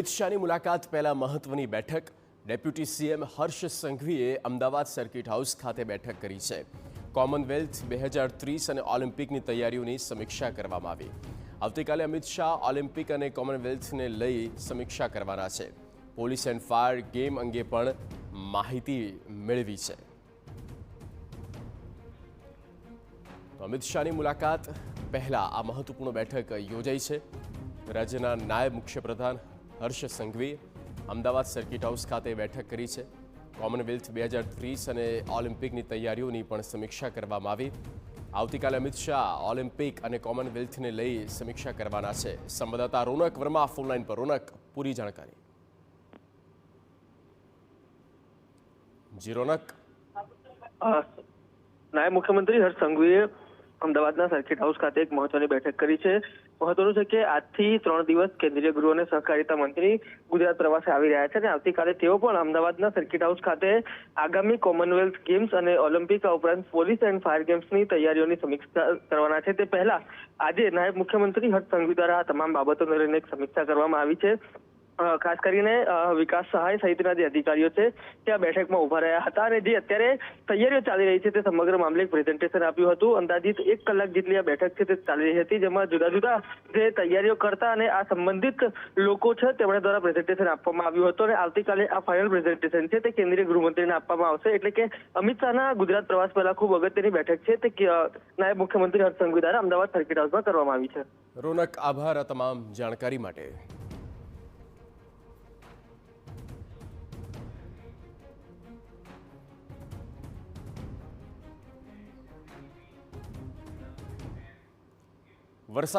અમિત શાહની મુલાકાત પહેલા મહત્વની બેઠક ડેપ્યુટી સીએમ હર્ષ સંઘવીએ અમદાવાદ સર્કિટ હાઉસ ખાતે બેઠક કરી છે। કોમનવેલ્થ 2030 અને ઓલિમ્પિકની તૈયારીઓની સમીક્ષા કરવામાં આવી। આવતીકાલે અમિત શાહ ઓલિમ્પિક અને કોમનવેલ્થને લઈ સમીક્ષા કરવાના છે। પોલીસ એન્ડ ફાયર ગેમ અંગે પણ માહિતી મેળવી છે। અમિત શાહની મુલાકાત પહેલા આ મહત્વપૂર્ણ બેઠક યોજાઈ છે। રાજ્યના નાયબ મુખ્યપ્રધાન હર્ષ સંઘવી અમદાવાદ સર્કિટ હાઉસ ખાતે બેઠક કરી છે। કોમનવેલ્થ 2030 અને ઓલિમ્પિકની તૈયારીઓની પણ સમીક્ષા કરવામાં આવી। આવતીકાલે અમિત શાહ ઓલિમ્પિક અને કોમનવેલ્થને લઈ સમીક્ષા કરવાના છે। સંવાદદાતા રોનક વર્મા ફોનલાઈન પર। રોનક, પૂરી જાણકારી। જી રોનક। નાયબ મુખ્યમંત્રી હર્ષ સંઘવીએ અમદાવાદના સર્કિટ હાઉસ ખાતે એક મહત્વની બેઠક કરી છે। મહત્વનું છે કે આજથી 3 દિવસ કેન્દ્રીય ગૃહ અને સહકારિતા મંત્રી ગુજરાત પ્રવાસે આવી રહ્યા છે અને આવતીકાલે તેઓ પણ અમદાવાદના સર્કિટ હાઉસ ખાતે આગામી કોમનવેલ્થ ગેમ્સ અને ઓલિમ્પિક ઉપરાંત પોલીસ એન્ડ ફાયર ગેમ્સની તૈયારીઓની સમીક્ષા કરવાના છે। તે પહેલા આજે નાયબ મુખ્યમંત્રી હર્ષ સંઘવી દ્વારા આ તમામ બાબતોને લઈને એક સમીક્ષા કરવામાં આવી છે। ખાસ કરીને વિકાસ સહાય સહિતના જે અધિકારીઓ છે તે આ બેઠકમાં ઉભા રહ્યા હતા અને જે અત્યારે તૈયારીઓ ચાલી રહી છે તે સમગ્ર મામલે એક પ્રેઝન્ટેશન આપ્યું હતું। અંદાજિત 1 કલાક જેટલી આ બેઠક છે તે ચાલી રહી હતી, જેમાં જુદા જુદા જે તૈયારીઓ કરતા અને આ સંબંધિત લોકો છે તેમના દ્વારા પ્રેઝન્ટેશન આપવામાં આવ્યું હતું અને આવતીકાલે આ ફાઇનલ પ્રેઝન્ટેશન છે તે કેન્દ્રીય ગૃહમંત્રીને આપવામાં આવશે। એટલે કે અમિત શાહના ગુજરાત પ્રવાસ પહેલા ખૂબ અગત્યની બેઠક છે તે નાયબ મુખ્યમંત્રી હર્ષ સંઘવી દ્વારા અમદાવાદ સર્કિટ હાઉસમાં કરવામાં આવી છે। રોનક, આભાર આ તમામ જાણકારી માટે। વરસાદ